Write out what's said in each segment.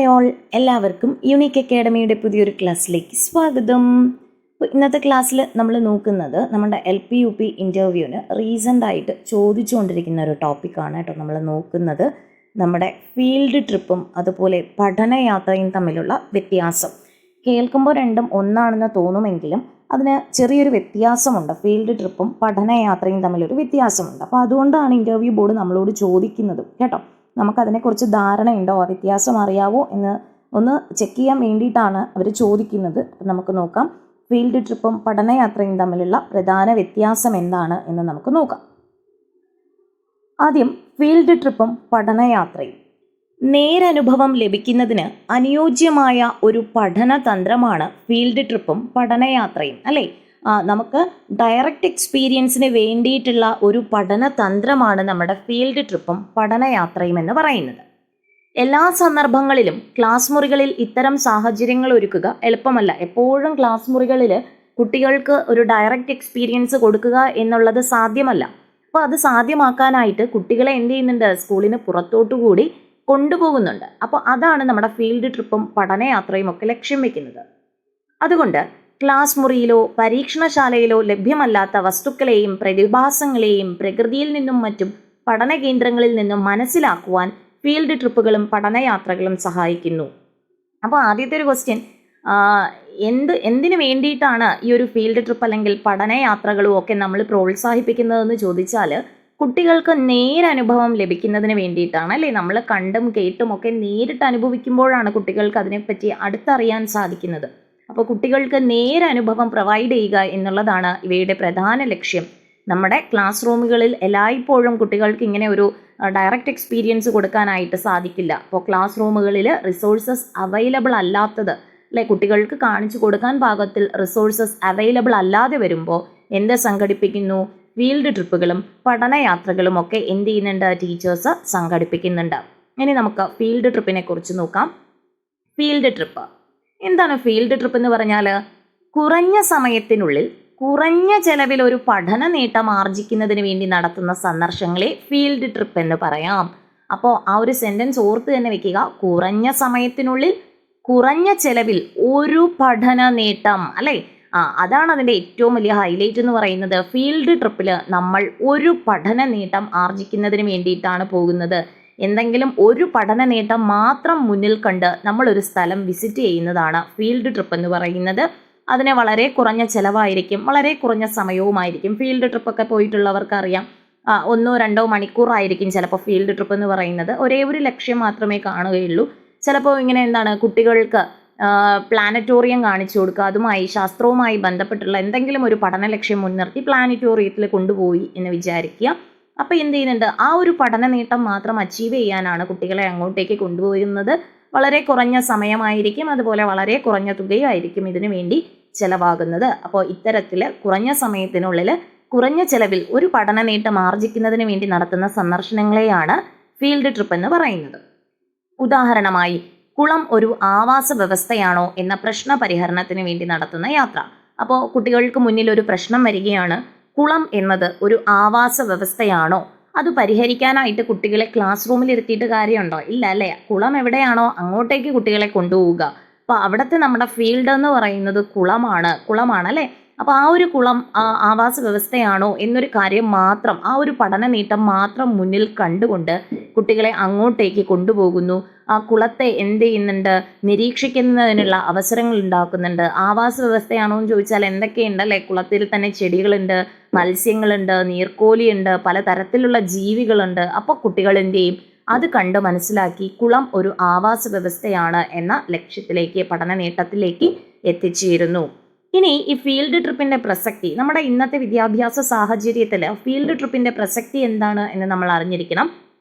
Hi all, എല്ലാവർക്കും unique അക്കാഡമിയുടെ പുതിയൊരു ക്ലാസ്സിലേക്ക് സ്വാഗതം. അപ്പോൾ ഇന്നത്തെ ക്ലാസ്സിൽ നമ്മൾ നോക്കുന്നത് നമ്മുടെ LP-UP ഇൻ്റർവ്യൂവിന് റീസെൻ്റായിട്ട് ചോദിച്ചുകൊണ്ടിരിക്കുന്ന ഒരു ടോപ്പിക്കാണ് കേട്ടോ. നമ്മൾ നോക്കുന്നത് നമ്മുടെ ഫീൽഡ് ട്രിപ്പും അതുപോലെ പഠനയാത്രയും തമ്മിലുള്ള വ്യത്യാസം. കേൾക്കുമ്പോൾ രണ്ടും ഒന്നാണെന്ന് തോന്നുമെങ്കിലും അതിന് ചെറിയൊരു വ്യത്യാസമുണ്ട്. ഫീൽഡ് ട്രിപ്പും പഠനയാത്രയും തമ്മിലൊരു വ്യത്യാസമുണ്ട്. അപ്പോൾ അതുകൊണ്ടാണ് ഇൻ്റർവ്യൂ ബോർഡ് നമ്മളോട് ചോദിക്കുന്നതും കേട്ടോ. നമുക്കതിനെക്കുറിച്ച് ധാരണയുണ്ടോ, വ്യത്യാസം അറിയാവോ എന്ന് ഒന്ന് ചെക്ക് ചെയ്യാൻ വേണ്ടിയിട്ടാണ് അവർ ചോദിക്കുന്നത്. അപ്പം നമുക്ക് നോക്കാം ഫീൽഡ് ട്രിപ്പും പഠനയാത്രയും തമ്മിലുള്ള പ്രധാന വ്യത്യാസം എന്താണ് എന്ന് നമുക്ക് നോക്കാം. ആദ്യം ഫീൽഡ് ട്രിപ്പും പഠനയാത്രയും. നേരനുഭവം ലഭിക്കുന്നതിന് അനുയോജ്യമായ ഒരു പഠനതന്ത്രമാണ് ഫീൽഡ് ട്രിപ്പും പഠനയാത്രയും, അല്ലേ? നമുക്ക് ഡയറക്റ്റ് എക്സ്പീരിയൻസിന് വേണ്ടിയിട്ടുള്ള ഒരു പഠനതന്ത്രമാണ് നമ്മുടെ ഫീൽഡ് ട്രിപ്പും പഠനയാത്രയും എന്ന് പറയുന്നത്. എല്ലാ സന്ദർഭങ്ങളിലും ക്ലാസ് മുറികളിൽ ഇത്തരം സാഹചര്യങ്ങൾ ഒരുക്കുക എളുപ്പമല്ല. എപ്പോഴും ക്ലാസ് മുറികളിൽ കുട്ടികൾക്ക് ഒരു ഡയറക്റ്റ് എക്സ്പീരിയൻസ് കൊടുക്കുക എന്നുള്ളത് സാധ്യമല്ല. അപ്പോൾ അത് സാധ്യമാക്കാനായിട്ട് കുട്ടികളെ എന്ത് ചെയ്യുന്നുണ്ട്, സ്കൂളിന് പുറത്തോട്ടു കൂടി കൊണ്ടുപോകുന്നുണ്ട്. അപ്പോൾ അതാണ് നമ്മുടെ ഫീൽഡ് ട്രിപ്പും പഠനയാത്രയും ഒക്കെ ലക്ഷ്യം വെക്കുന്നത്. അതുകൊണ്ട് ക്ലാസ് മുറിയിലോ പരീക്ഷണശാലയിലോ ലഭ്യമല്ലാത്ത വസ്തുക്കളെയും പ്രതിഭാസങ്ങളെയും പ്രകൃതിയിൽ നിന്നും മറ്റും പഠന കേന്ദ്രങ്ങളിൽ നിന്നും മനസ്സിലാക്കുവാൻ ഫീൽഡ് ട്രിപ്പുകളും പഠനയാത്രകളും സഹായിക്കുന്നു. അപ്പോൾ ആദ്യത്തെ ഒരു ക്വസ്റ്റ്യൻ, എന്തിനു വേണ്ടിയിട്ടാണ് ഈ ഒരു ഫീൽഡ് ട്രിപ്പ് അല്ലെങ്കിൽ പഠനയാത്രകളും ഒക്കെ നമ്മൾ പ്രോത്സാഹിപ്പിക്കുന്നതെന്ന് ചോദിച്ചാൽ, കുട്ടികൾക്ക് നേരനുഭവം ലഭിക്കുന്നതിന് വേണ്ടിയിട്ടാണ്, അല്ലേ? നമ്മൾ കണ്ടും കേട്ടും ഒക്കെ നേരിട്ട് അനുഭവിക്കുമ്പോഴാണ് കുട്ടികൾക്ക് അതിനെപ്പറ്റി അടുത്തറിയാൻ സാധിക്കുന്നത്. അപ്പോൾ കുട്ടികൾക്ക് നേരനുഭവം പ്രൊവൈഡ് ചെയ്യുക എന്നുള്ളതാണ് ഇവയുടെ പ്രധാന ലക്ഷ്യം. നമ്മുടെ ക്ലാസ് റൂമുകളിൽ എല്ലായ്പ്പോഴും കുട്ടികൾക്ക് ഇങ്ങനെ ഒരു ഡയറക്റ്റ് എക്സ്പീരിയൻസ് കൊടുക്കാനായിട്ട് സാധിക്കില്ല. അപ്പോൾ ക്ലാസ് റൂമുകളിൽ റിസോഴ്സസ് അവൈലബിൾ അല്ലാത്തത്, അല്ലെ, കുട്ടികൾക്ക് കാണിച്ചു കൊടുക്കാൻ പാകത്തിൽ റിസോഴ്സസ് അവൈലബിൾ അല്ലാതെ വരുമ്പോൾ എന്ത് സംഘടിപ്പിക്കുന്നു? ഫീൽഡ് ട്രിപ്പുകളും പഠനയാത്രകളും ഒക്കെ എന്ത് ചെയ്യുന്നുണ്ട്? ടീച്ചേഴ്സ് സംഘടിപ്പിക്കുന്നുണ്ട്. ഇനി നമുക്ക് ഫീൽഡ് ട്രിപ്പിനെ കുറിച്ച് നോക്കാം. ഫീൽഡ് ട്രിപ്പ് എന്താണ്? ഫീൽഡ് ട്രിപ്പ് എന്ന് പറഞ്ഞാൽ കുറഞ്ഞ സമയത്തിനുള്ളിൽ കുറഞ്ഞ ചെലവിൽ ഒരു പഠന നേട്ടം ആർജിക്കുന്നതിന് വേണ്ടി നടത്തുന്ന സന്ദർശനങ്ങളെ ഫീൽഡ് ട്രിപ്പ് എന്ന് പറയാം. അപ്പോൾ ആ ഒരു സെൻറ്റൻസ് ഓർത്ത് തന്നെ വെക്കുക. കുറഞ്ഞ സമയത്തിനുള്ളിൽ കുറഞ്ഞ ചെലവിൽ ഒരു പഠന നേട്ടം, അല്ലേ? അതാണ് അതിൻ്റെ ഏറ്റവും വലിയ ഹൈലൈറ്റ് എന്ന് പറയുന്നത്. ഫീൽഡ് ട്രിപ്പിൽ നമ്മൾ ഒരു പഠന നേട്ടം ആർജിക്കുന്നതിന് വേണ്ടിയിട്ടാണ് പോകുന്നത്. എന്തെങ്കിലും ഒരു പഠന നേട്ടം മാത്രം മുന്നിൽ കണ്ട് നമ്മളൊരു സ്ഥലം വിസിറ്റ് ചെയ്യുന്നതാണ് ഫീൽഡ് ട്രിപ്പ് എന്ന് പറയുന്നത്. അതിന് വളരെ കുറഞ്ഞ ചിലവായിരിക്കും, വളരെ കുറഞ്ഞ സമയവുമായിരിക്കും. ഫീൽഡ് ട്രിപ്പൊക്കെ പോയിട്ടുള്ളവർക്ക് അറിയാം, 1-2 മണിക്കൂറായിരിക്കും ചിലപ്പോൾ ഫീൽഡ് ട്രിപ്പ് എന്ന് പറയുന്നത്. ഒരേ ഒരു ലക്ഷ്യം മാത്രമേ കാണുകയുള്ളൂ. ചിലപ്പോൾ ഇങ്ങനെ എന്താണ്, കുട്ടികൾക്ക് പ്ലാനറ്റോറിയം കാണിച്ചു കൊടുക്കുക, അതുമായി ശാസ്ത്രവുമായി ബന്ധപ്പെട്ടുള്ള എന്തെങ്കിലും ഒരു പഠന ലക്ഷ്യം മുൻനിർത്തി പ്ലാനറ്റോറിയത്തിൽ കൊണ്ടുപോയി എന്ന് വിചാരിക്കുക. അപ്പോൾ എന്ത് ചെയ്യുന്നുണ്ട്, ആ ഒരു പഠന നേട്ടം മാത്രം അച്ചീവ് ചെയ്യാനാണ് കുട്ടികളെ അങ്ങോട്ടേക്ക് കൊണ്ടുപോകുന്നത്. വളരെ കുറഞ്ഞ സമയമായിരിക്കും, അതുപോലെ വളരെ കുറഞ്ഞ തുകയായിരിക്കും ഇതിനു വേണ്ടി ചിലവാകുന്നത്. അപ്പോൾ ഇത്തരത്തിൽ കുറഞ്ഞ സമയത്തിനുള്ളിൽ കുറഞ്ഞ ചിലവിൽ ഒരു പഠന നേട്ടം ആർജിക്കുന്നതിന് വേണ്ടി നടത്തുന്ന സന്ദർശനങ്ങളെയാണ് ഫീൽഡ് ട്രിപ്പ് എന്ന് പറയുന്നത്. ഉദാഹരണമായി, കുളം ഒരു ആവാസ വ്യവസ്ഥയാണോ എന്ന പ്രശ്ന പരിഹരണത്തിന് വേണ്ടി നടത്തുന്ന യാത്ര. അപ്പോൾ കുട്ടികൾക്ക് മുന്നിൽ ഒരു പ്രശ്നം വരികയാണ്, കുളം എന്നത് ഒരു ആവാസ വ്യവസ്ഥയാണോ? അത് പരിഹരിക്കാനായിട്ട് കുട്ടികളെ ക്ലാസ് റൂമിൽ ഇരുത്തിയിട്ട് കാര്യമുണ്ടോ? ഇല്ല, അല്ലേ? കുളം എവിടെയാണോ അങ്ങോട്ടേക്ക് കുട്ടികളെ കൊണ്ടുപോവുക. അപ്പോൾ അവിടുത്തെ നമ്മുടെ ഫീൽഡ് എന്ന് പറയുന്നത് കുളമാണ്, അല്ലേ? അപ്പോൾ ആ ഒരു കുളം ആവാസ വ്യവസ്ഥയാണോ എന്നൊരു കാര്യം മാത്രം, ആ ഒരു പഠന നേട്ടം മാത്രം മുന്നിൽ കണ്ടുകൊണ്ട് കുട്ടികളെ അങ്ങോട്ടേക്ക് കൊണ്ടുപോകുന്നു. ആ കുളത്തെ എന്ത് ചെയ്യുന്നുണ്ട്? നിരീക്ഷിക്കുന്നതിനുള്ള അവസരങ്ങൾ ഉണ്ടാക്കുന്നുണ്ട്. ആവാസ വ്യവസ്ഥയാണോ എന്ന് ചോദിച്ചാൽ എന്തൊക്കെയുണ്ട്, അല്ലേ? കുളത്തിൽ തന്നെ ചെടികളുണ്ട്, മത്സ്യങ്ങളുണ്ട്, നീർക്കോലിയുണ്ട്, പലതരത്തിലുള്ള ജീവികളുണ്ട്. അപ്പോൾ കുട്ടികൾ എന്ത് ചെയ്യും? അത് കണ്ട് മനസ്സിലാക്കി കുളം ഒരു ആവാസ വ്യവസ്ഥയാണ് എന്ന ലക്ഷ്യത്തിലേക്ക്, പഠന നേട്ടത്തിലേക്ക് എത്തിച്ചേരുന്നു. ഇനി ഈ ഫീൽഡ് ട്രിപ്പിൻ്റെ പ്രസക്തി, നമ്മുടെ ഇന്നത്തെ വിദ്യാഭ്യാസ സാഹചര്യത്തിൽ ഫീൽഡ് ട്രിപ്പിൻ്റെ പ്രസക്തി എന്താണ് എന്ന് നമ്മൾ അറിഞ്ഞിരിക്കണം.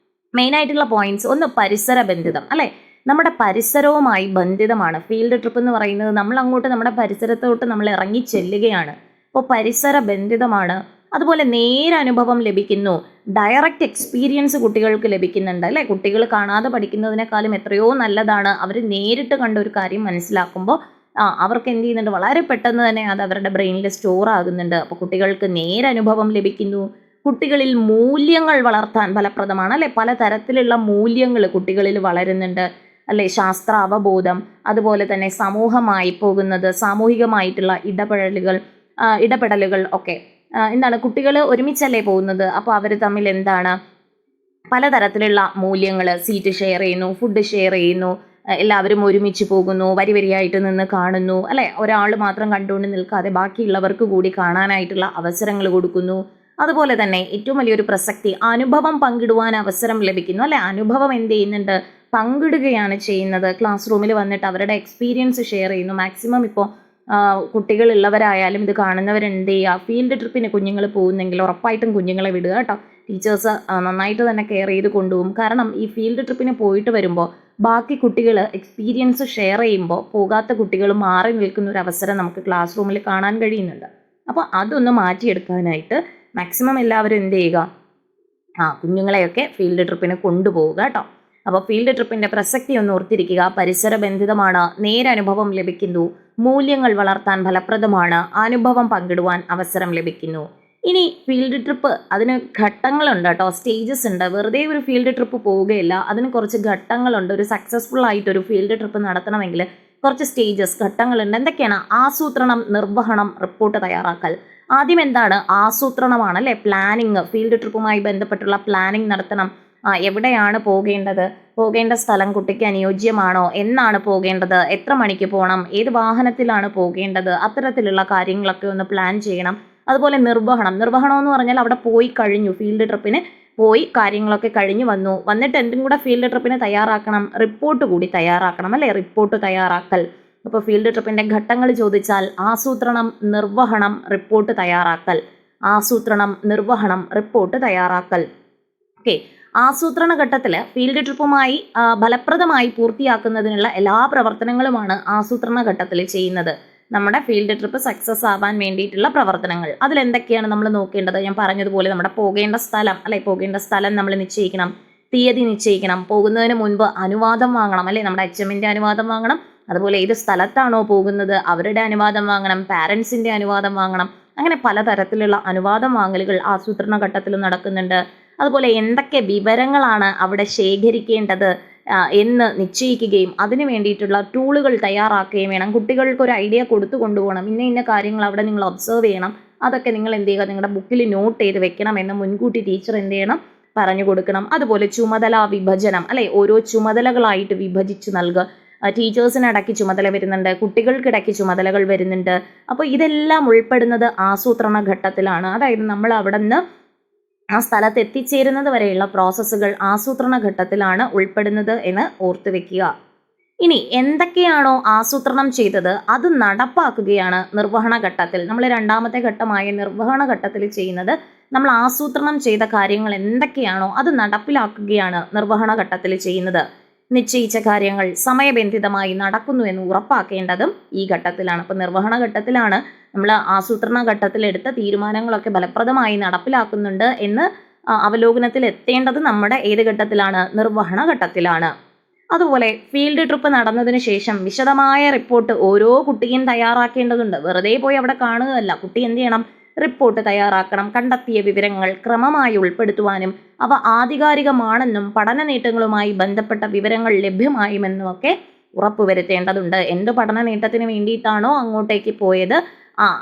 മെയിനായിട്ടുള്ള പോയിന്റ്സ്, ഒന്ന് പരിസര ബന്ധിതം, അല്ലേ? നമ്മുടെ പരിസരവുമായി ബന്ധിതമാണ് ഫീൽഡ് ട്രിപ്പ് എന്ന് പറയുന്നത്. നമ്മൾ അങ്ങോട്ട് നമ്മുടെ പരിസരത്തോട്ട് നമ്മൾ ഇറങ്ങി ചെല്ലുകയാണ്. അപ്പോൾ പരിസര ബന്ധിതമാണ്. അതുപോലെ നേരനുഭവം ലഭിക്കുന്നു, ഡയറക്റ്റ് എക്സ്പീരിയൻസ് കുട്ടികൾക്ക് ലഭിക്കുന്നുണ്ട്, അല്ലേ? കുട്ടികൾ കാണാതെ പഠിക്കുന്നതിനേക്കാളും എത്രയോ നല്ലതാണ് അവർ നേരിട്ട് കണ്ട ഒരു കാര്യം മനസ്സിലാക്കുമ്പോൾ അവർക്ക് എന്ത് ചെയ്യുന്നുണ്ട്, വളരെ പെട്ടെന്ന് തന്നെ അത് അവരുടെ ബ്രെയിനിൽ സ്റ്റോർ ആകുന്നുണ്ട്. അപ്പോൾ കുട്ടികൾക്ക് നേരനുഭവം ലഭിക്കുന്നു. കുട്ടികളിൽ മൂല്യങ്ങൾ വളർത്താൻ ഫലപ്രദമാണ്, അല്ലെ? പലതരത്തിലുള്ള മൂല്യങ്ങൾ കുട്ടികളിൽ വളരുന്നുണ്ട്. അല്ലെ, ശാസ്ത്ര അവബോധം, അതുപോലെ തന്നെ സമൂഹമായി പോകുന്നത്, സാമൂഹികമായിട്ടുള്ള ഇടപെടലുകൾ ഒക്കെ. എന്താണ്, കുട്ടികൾ ഒരുമിച്ചല്ലേ പോകുന്നത്, അപ്പോൾ അവർ തമ്മിൽ എന്താണ് പലതരത്തിലുള്ള മൂല്യങ്ങൾ, സീറ്റ് ഷെയർ ചെയ്യുന്നു, ഫുഡ് ഷെയർ ചെയ്യുന്നു, എല്ലാവരും ഒരുമിച്ച് പോകുന്നു, വരി വരിയായിട്ട് നിന്ന് കാണുന്നു, അല്ലെ, ഒരാൾ മാത്രം കണ്ടുകൊണ്ട് നിൽക്കാതെ ബാക്കിയുള്ളവർക്ക് കൂടി കാണാനായിട്ടുള്ള അവസരങ്ങൾ കൊടുക്കുന്നു. അതുപോലെ തന്നെ ഏറ്റവും വലിയൊരു പ്രസക്തി, അനുഭവം പങ്കിടുവാൻ അവസരം ലഭിക്കുന്നു, അല്ലെ. അനുഭവം എന്ത് ചെയ്യുന്നുണ്ട്, പങ്കിടുകയാണ് ചെയ്യുന്നത്. ക്ലാസ് റൂമിൽ വന്നിട്ട് അവരുടെ എക്സ്പീരിയൻസ് ഷെയർ ചെയ്യുന്നു. മാക്സിമം ഇപ്പോൾ കുട്ടികളുള്ളവരായാലും ഇത് കാണുന്നവരെന്ത് ചെയ്യുക, ഫീൽഡ് ട്രിപ്പിന് കുഞ്ഞുങ്ങൾ പോകുന്നെങ്കിൽ ഉറപ്പായിട്ടും കുഞ്ഞുങ്ങളെ വിടുക കേട്ടോ. ടീച്ചേഴ്സ് നന്നായിട്ട് തന്നെ കെയർ ചെയ്ത് കൊണ്ടുപോകും. കാരണം ഈ ഫീൽഡ് ട്രിപ്പിന് പോയിട്ട് വരുമ്പോൾ ബാക്കി കുട്ടികൾ എക്സ്പീരിയൻസ് ഷെയർ ചെയ്യുമ്പോൾ പോകാത്ത കുട്ടികൾ മാറി നിൽക്കുന്ന ഒരു അവസരം നമുക്ക് ക്ലാസ് റൂമിൽ കാണാൻ കഴിയുന്നുണ്ട്. അപ്പോൾ അതൊന്ന് മാറ്റിയെടുക്കാനായിട്ട് മാക്സിമം എല്ലാവരും എന്ത് ചെയ്യുക, കുഞ്ഞുങ്ങളെയൊക്കെ ഫീൽഡ് ട്രിപ്പിന് കൊണ്ടുപോവുക കേട്ടോ. അപ്പോൾ ഫീൽഡ് ട്രിപ്പിൻ്റെ പ്രസക്തി ഒന്ന് ഓർത്തിരിക്കുക. പരിസരബന്ധിതമാണ്, നേരനുഭവം ലഭിക്കുന്നു, മൂല്യങ്ങൾ വളർത്താൻ ഫലപ്രദമാണ്, അനുഭവം പങ്കിടുവാൻ അവസരം ലഭിക്കുന്നു. ഇനി ഫീൽഡ് ട്രിപ്പ്, അതിന് ഘട്ടങ്ങളുണ്ട് കേട്ടോ, സ്റ്റേജസ് ഉണ്ട്. വെറുതെ ഒരു ഫീൽഡ് ട്രിപ്പ് പോവുകയില്ല, അതിന് കുറച്ച് ഘട്ടങ്ങളുണ്ട്. ഒരു സക്സസ്ഫുൾ ആയിട്ടൊരു ഫീൽഡ് ട്രിപ്പ് നടത്തണമെങ്കിൽ കുറച്ച് സ്റ്റേജസ്, ഘട്ടങ്ങളുണ്ട്. എന്തൊക്കെയാണ്? ആസൂത്രണം, നിർവഹണം, റിപ്പോർട്ട് തയ്യാറാക്കൽ. ആദ്യം എന്താണ്? ആസൂത്രണമാണ്, അല്ലേ, പ്ലാനിങ്. ഫീൽഡ് ട്രിപ്പുമായി ബന്ധപ്പെട്ടുള്ള പ്ലാനിങ് നടത്തണം. എവിടെയാണ് പോകേണ്ടത്, പോകേണ്ട സ്ഥലം കുട്ടിക്ക് അനുയോജ്യമാണോ, എന്നാണ് പോകേണ്ടത്, എത്ര മണിക്ക് പോകണം, ഏത് വാഹനത്തിലാണ് പോകേണ്ടത്, അത്തരത്തിലുള്ള കാര്യങ്ങളൊക്കെ ഒന്ന് പ്ലാൻ ചെയ്യണം. അതുപോലെ നിർവഹണം എന്ന് പറഞ്ഞാൽ അവിടെ പോയി കഴിഞ്ഞു, ഫീൽഡ് ട്രിപ്പിന് പോയി കാര്യങ്ങളൊക്കെ കഴിഞ്ഞ് വന്നിട്ട് എന്തും കൂടെ ഫീൽഡ് ട്രിപ്പിന് തയ്യാറാക്കണം, റിപ്പോർട്ട് കൂടി തയ്യാറാക്കണം, അല്ലേ, റിപ്പോർട്ട് തയ്യാറാക്കൽ. അപ്പോൾ ഫീൽഡ് ട്രിപ്പിൻ്റെ ഘട്ടങ്ങൾ ചോദിച്ചാൽ ആസൂത്രണം, നിർവഹണം, റിപ്പോർട്ട് തയ്യാറാക്കൽ. ആസൂത്രണം, നിർവഹണം, റിപ്പോർട്ട് തയ്യാറാക്കൽ. ഓക്കെ. ആസൂത്രണ ഘട്ടത്തിൽ ഫീൽഡ് ട്രിപ്പുമായി ഫലപ്രദമായി പൂർത്തിയാക്കുന്നതിനുള്ള എല്ലാ പ്രവർത്തനങ്ങളുമാണ് ആസൂത്രണ ഘട്ടത്തിൽ ചെയ്യുന്നത്. നമ്മുടെ ഫീൽഡ് ട്രിപ്പ് സക്സസ് ആവാൻ വേണ്ടിയിട്ടുള്ള പ്രവർത്തനങ്ങൾ അതിലെന്തൊക്കെയാണ് നമ്മൾ നോക്കേണ്ടത്? ഞാൻ പറഞ്ഞതുപോലെ നമ്മുടെ പോകേണ്ട സ്ഥലം, അല്ലെ, പോകേണ്ട സ്ഥലം നമ്മൾ നിശ്ചയിക്കണം, തീയതി നിശ്ചയിക്കണം, പോകുന്നതിന് മുൻപ് അനുവാദം വാങ്ങണം, അല്ലെ, നമ്മുടെ HMന്റെ അനുവാദം വാങ്ങണം. അതുപോലെ ഏത് സ്ഥലത്താണോ പോകുന്നത് അവരുടെ അനുവാദം വാങ്ങണം, പാരൻസിൻ്റെ അനുവാദം വാങ്ങണം. അങ്ങനെ പലതരത്തിലുള്ള അനുവാദം വാങ്ങലുകൾ ആസൂത്രണ ഘട്ടത്തിൽ നടക്കുന്നുണ്ട്. അതുപോലെ എന്തൊക്കെ വിവരങ്ങളാണ് അവിടെ ശേഖരിക്കേണ്ടത് എന്ന് നിശ്ചയിക്കുകയും അതിന് വേണ്ടിയിട്ടുള്ള ടൂളുകൾ തയ്യാറാക്കുകയും വേണം. കുട്ടികൾക്ക് ഒരു ഐഡിയ കൊടുത്തു കൊണ്ടുപോകണം, ഇന്ന കാര്യങ്ങൾ അവിടെ നിങ്ങൾ ഒബ്സർവ് ചെയ്യണം, അതൊക്കെ നിങ്ങൾ എന്ത് ചെയ്യുക, നിങ്ങളുടെ ബുക്കിൽ നോട്ട് ചെയ്ത് വെക്കണം എന്ന് മുൻകൂട്ടി ടീച്ചർ എന്ത് ചെയ്യണം, പറഞ്ഞു കൊടുക്കണം. അതുപോലെ ചുമതല വിഭജനം, അല്ലെ, ഓരോ ചുമതലകളായിട്ട് വിഭജിച്ച് നൽകുക. ടീച്ചേഴ്സിനിടയ്ക്ക് ചുമതല വരുന്നുണ്ട്, കുട്ടികൾക്കിടയ്ക്ക് ചുമതലകൾ വരുന്നുണ്ട്. അപ്പോൾ ഇതെല്ലാം ഉൾപ്പെടുന്നത് ആസൂത്രണ ഘട്ടത്തിലാണ്. അതായത് നമ്മൾ അവിടെ നിന്ന് ആ സ്ഥലത്ത് എത്തിച്ചേരുന്നത് വരെയുള്ള പ്രോസസ്സുകൾ ആസൂത്രണ ഘട്ടത്തിലാണ് ഉൾപ്പെടുന്നത് എന്ന് ഓർത്തു വെക്കുക. ഇനി എന്തൊക്കെയാണോ ആസൂത്രണം ചെയ്തത് അത് നടപ്പാക്കുകയാണ് നിർവഹണ ഘട്ടത്തിൽ. നമ്മൾ രണ്ടാമത്തെ ഘട്ടമായ നിർവഹണ ഘട്ടത്തിൽ ചെയ്യുന്നത് നമ്മൾ ആസൂത്രണം ചെയ്ത കാര്യങ്ങൾ എന്തൊക്കെയാണോ അത് നടപ്പിലാക്കുകയാണ് നിർവഹണ ഘട്ടത്തിൽ ചെയ്യുന്നത്. നിശ്ചയിച്ച കാര്യങ്ങൾ സമയബന്ധിതമായി നടക്കുന്നു എന്ന് ഉറപ്പാക്കേണ്ടതും ഈ ഘട്ടത്തിലാണ്. അപ്പോൾ നിർവഹണ ഘട്ടത്തിലാണ് നമ്മൾ ആസൂത്രണ ഘട്ടത്തിൽ എടുത്ത തീരുമാനങ്ങളൊക്കെ ഫലപ്രദമായി നടപ്പിലാക്കുന്നുണ്ട് എന്ന് അവലോകനത്തിൽ എത്തേണ്ടത് നമ്മുടെ ഏത് ഘട്ടത്തിലാണ്? നിർവഹണ ഘട്ടത്തിലാണ്. അതുപോലെ ഫീൽഡ് ട്രിപ്പ് നടന്നതിന് ശേഷം വിശദമായ റിപ്പോർട്ട് ഓരോ കുട്ടിയും തയ്യാറാക്കേണ്ടതുണ്ട്. വെറുതെ പോയി അവിടെ കാണുകയല്ല, കുട്ടി എന്ത് ചെയ്യണം? റിപ്പോർട്ട് തയ്യാറാക്കണം. കണ്ടെത്തിയ വിവരങ്ങൾ ക്രമമായി ഉൾപ്പെടുത്തുവാനും അവ ആധികാരികമാണെന്നും പഠന നേട്ടങ്ങളുമായി ബന്ധപ്പെട്ട വിവരങ്ങൾ ലഭ്യമായുമെന്നുമൊക്കെ ഉറപ്പുവരുത്തേണ്ടതുണ്ട്. എന്ത് പഠന നേട്ടത്തിന് വേണ്ടിയിട്ടാണോ അങ്ങോട്ടേക്ക് പോയത്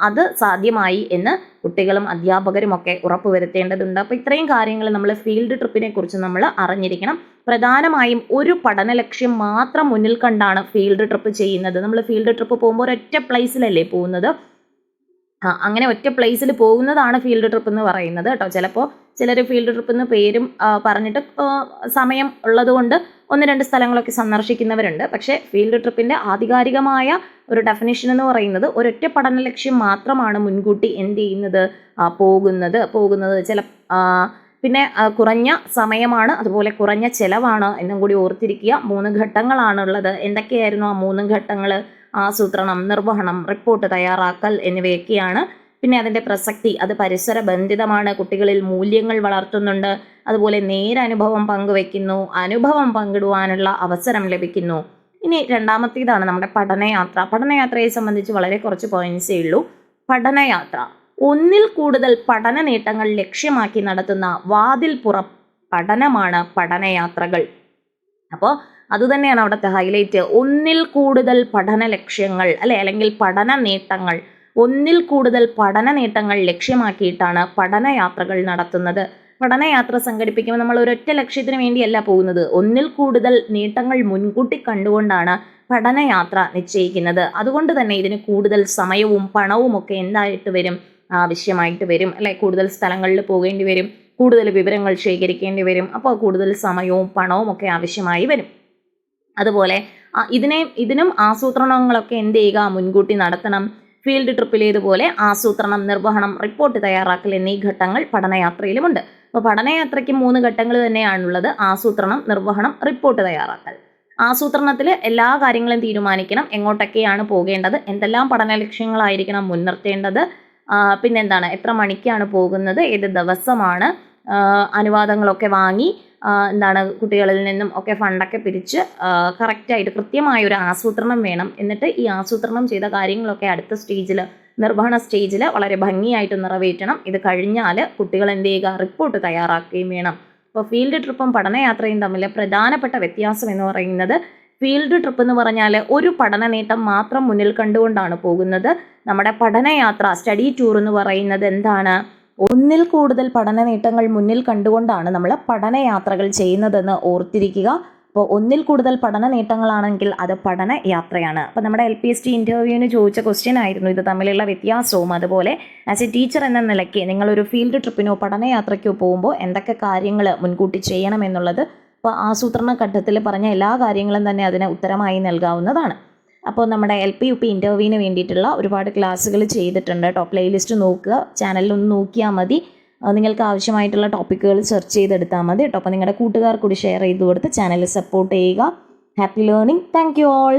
അത് സാധ്യമായി എന്ന് കുട്ടികളും അധ്യാപകരും ഒക്കെ ഉറപ്പുവരുത്തേണ്ടതുണ്ട്. അപ്പോൾ ഇത്രയും കാര്യങ്ങൾ നമ്മൾ ഫീൽഡ് ട്രിപ്പിനെ കുറിച്ച് നമ്മൾ അറിഞ്ഞിരിക്കണം. പ്രധാനമായും ഒരു പഠന ലക്ഷ്യം മാത്രം മുന്നിൽ കണ്ടാണ് ഫീൽഡ് ട്രിപ്പ് ചെയ്യുന്നത്. നമ്മൾ ഫീൽഡ് ട്രിപ്പ് പോകുമ്പോൾ ഒരൊറ്റ പ്ലേസിലല്ലേ പോകുന്നത്. അങ്ങനെ ഒറ്റ പ്ലേസിൽ പോകുന്നതാണ് ഫീൽഡ് ട്രിപ്പ് എന്ന് പറയുന്നത് കേട്ടോ. ചിലപ്പോൾ ചിലർ ഫീൽഡ് ട്രിപ്പ് എന്ന് പേരും പറഞ്ഞിട്ട് സമയം ഉള്ളതുകൊണ്ട് 1-2 സ്ഥലങ്ങളൊക്കെ സന്ദർശിക്കുന്നവരുണ്ട്. പക്ഷേ ഫീൽഡ് ട്രിപ്പിൻ്റെ ആധികാരികമായ ഒരു ഡെഫിനിഷൻ എന്ന് പറയുന്നത് ഒരൊറ്റ പഠന ലക്ഷ്യം മാത്രമാണ് മുൻകൂട്ടി എന്ത് ചെയ്യുന്നത്, പോകുന്നത് പിന്നെ കുറഞ്ഞ സമയമാണ്, അതുപോലെ കുറഞ്ഞ ചിലവാണ് എന്നും കൂടി ഓർത്തിരിക്കുക. 3 ഘട്ടങ്ങളാണുള്ളത്. എന്തൊക്കെയായിരുന്നു ആ 3 ഘട്ടങ്ങൾ? ആസൂത്രണം, നിർവഹണം, റിപ്പോർട്ട് തയ്യാറാക്കൽ എന്നിവയൊക്കെയാണ്. പിന്നെ അതിൻ്റെ പ്രസക്തി, അത് പരിസര ബന്ധിതമാണ്, കുട്ടികളിൽ മൂല്യങ്ങൾ വളർത്തുന്നുണ്ട്, അതുപോലെ നേരനുഭവം പങ്കുവെക്കുന്നു, അനുഭവം പങ്കിടുവാനുള്ള അവസരം ലഭിക്കുന്നു. ഇനി രണ്ടാമത്തേതാണ് നമ്മുടെ പഠനയാത്ര. പഠനയാത്രയെ സംബന്ധിച്ച് വളരെ കുറച്ച് പോയിന്റ്സേ ഉള്ളൂ. പഠനയാത്ര ഒന്നിൽ കൂടുതൽ പഠന നേട്ടങ്ങൾ ലക്ഷ്യമാക്കി നടത്തുന്ന വാതിൽപ്പുറ പഠനമാണ് പഠനയാത്രകൾ. അപ്പോൾ അതുതന്നെയാണ് അവിടുത്തെ ഹൈലൈറ്റ്. ഒന്നിൽ കൂടുതൽ പഠന ലക്ഷ്യങ്ങൾ അല്ലെങ്കിൽ പഠന നേട്ടങ്ങൾ, ഒന്നിൽ കൂടുതൽ പഠന നേട്ടങ്ങൾ ലക്ഷ്യമാക്കിയിട്ടാണ് പഠനയാത്രകൾ നടത്തുന്നത്. പഠനയാത്ര സംഘടിപ്പിക്കുമ്പോൾ നമ്മൾ ഒരൊറ്റ ലക്ഷ്യത്തിന് വേണ്ടിയല്ല പോകുന്നത്, ഒന്നിൽ കൂടുതൽ നേട്ടങ്ങൾ മുൻകൂട്ടി കണ്ടുകൊണ്ടാണ് പഠനയാത്ര നിശ്ചയിക്കുന്നത്. അതുകൊണ്ട് തന്നെ ഇതിന് കൂടുതൽ സമയവും പണവും ഒക്കെ എന്തായിട്ട് വരും, ആവശ്യമായിട്ട് വരും അല്ലെ. കൂടുതൽ സ്ഥലങ്ങളിൽ പോകേണ്ടി വരും, കൂടുതൽ വിവരങ്ങൾ ശേഖരിക്കേണ്ടി വരും. അപ്പോൾ കൂടുതൽ സമയവും പണവും ഒക്കെ ആവശ്യമായി വരും. അതുപോലെ ഇതിനും ആസൂത്രണങ്ങളൊക്കെ എന്ത് ചെയ്യുക, മുൻകൂട്ടി നടത്തണം. ഫീൽഡ് ട്രിപ്പിലേതുപോലെ ആസൂത്രണം, നിർവഹണം, റിപ്പോർട്ട് തയ്യാറാക്കൽ എന്നീ ഘട്ടങ്ങൾ പഠനയാത്രയിലുമുണ്ട്. അപ്പോൾ പഠനയാത്രയ്ക്ക് 3 ഘട്ടങ്ങൾ തന്നെയാണുള്ളത്: ആസൂത്രണം, നിർവഹണം, റിപ്പോർട്ട് തയ്യാറാക്കൽ. ആസൂത്രണത്തിൽ എല്ലാ കാര്യങ്ങളും തീരുമാനിക്കണം, എങ്ങോട്ടൊക്കെയാണ് പോകേണ്ടത്, എന്തെല്ലാം പഠന ലക്ഷ്യങ്ങളായിരിക്കണം മുൻനിർത്തേണ്ടത്, പിന്നെന്താണ്, എത്ര മണിക്കാണ് പോകുന്നത്, ഏത് ദിവസമാണ്, അനുവാദങ്ങളൊക്കെ വാങ്ങി കുട്ടികളിൽ നിന്നും ഒക്കെ ഫണ്ടൊക്കെ പിരിച്ച് കറക്റ്റായിട്ട് കൃത്യമായൊരു ആസൂത്രണം വേണം. എന്നിട്ട് ഈ ആസൂത്രണം ചെയ്ത കാര്യങ്ങളൊക്കെ അടുത്ത സ്റ്റേജിൽ, നിർവഹണ സ്റ്റേജിൽ വളരെ ഭംഗിയായിട്ട് നിറവേറ്റണം. ഇത് കഴിഞ്ഞാൽ കുട്ടികൾ എന്ത് ചെയ്യുക, റിപ്പോർട്ട് തയ്യാറാക്കുകയും വേണം. അപ്പോൾ ഫീൽഡ് ട്രിപ്പും പഠനയാത്രയും തമ്മിൽ പ്രധാനപ്പെട്ട വ്യത്യാസം എന്ന് പറയുന്നത്, ഫീൽഡ് ട്രിപ്പ് എന്ന് പറഞ്ഞാൽ ഒരു പഠന നേട്ടം മാത്രം മുന്നിൽ കണ്ടുകൊണ്ടാണ് പോകുന്നത്. നമ്മുടെ പഠനയാത്ര, സ്റ്റഡി ടൂർ എന്ന് പറയുന്നത് എന്താണ്, ഒന്നിൽ കൂടുതൽ പഠന നേട്ടങ്ങൾ മുന്നിൽ കണ്ടുകൊണ്ടാണ് നമ്മൾ പഠനയാത്രകൾ ചെയ്യുന്നതെന്ന് ഓർത്തിരിക്കുക. അപ്പോൾ ഒന്നിൽ കൂടുതൽ പഠന നേട്ടങ്ങളാണെങ്കിൽ അത് പഠനയാത്രയാണ്. അപ്പോൾ നമ്മുടെ LPST ഇൻ്റർവ്യൂവിന് ചോദിച്ച ക്വസ്റ്റ്യൻ ആയിരുന്നു ഇത് തമ്മിലുള്ള വ്യത്യാസവും. അതുപോലെ ആസ് എ ടീച്ചർ എന്ന നിലയ്ക്ക് നിങ്ങളൊരു ഫീൽഡ് ട്രിപ്പിനോ പഠനയാത്രയ്ക്കോ പോകുമ്പോൾ എന്തൊക്കെ കാര്യങ്ങൾ മുൻകൂട്ടി ചെയ്യണമെന്നുള്ളത് അപ്പോൾ ആസൂത്രണ ഘട്ടത്തിൽ പറഞ്ഞ എല്ലാ കാര്യങ്ങളും തന്നെ അതിന് ഉത്തരമായി നൽകാവുന്നതാണ്. അപ്പോൾ നമ്മുടെ LP UP ഇൻ്റർവ്യൂവിന് വേണ്ടിയിട്ടുള്ള ഒരുപാട് ക്ലാസ്സുകൾ ചെയ്തിട്ടുണ്ട് കേട്ടോ. പ്ലേലിസ്റ്റ് നോക്കുക, ചാനലിലൊന്ന് നോക്കിയാൽ മതി. നിങ്ങൾക്ക് ആവശ്യമായിട്ടുള്ള ടോപ്പിക്കുകൾ സെർച്ച് ചെയ്തെടുത്താൽ മതി കേട്ടോ. അപ്പോൾ നിങ്ങളുടെ കൂട്ടുകാർ കൂടി ഷെയർ ചെയ്ത് കൊടുത്ത് ചാനൽ സപ്പോർട്ട് ചെയ്യുക. Happy learning. Thank you all.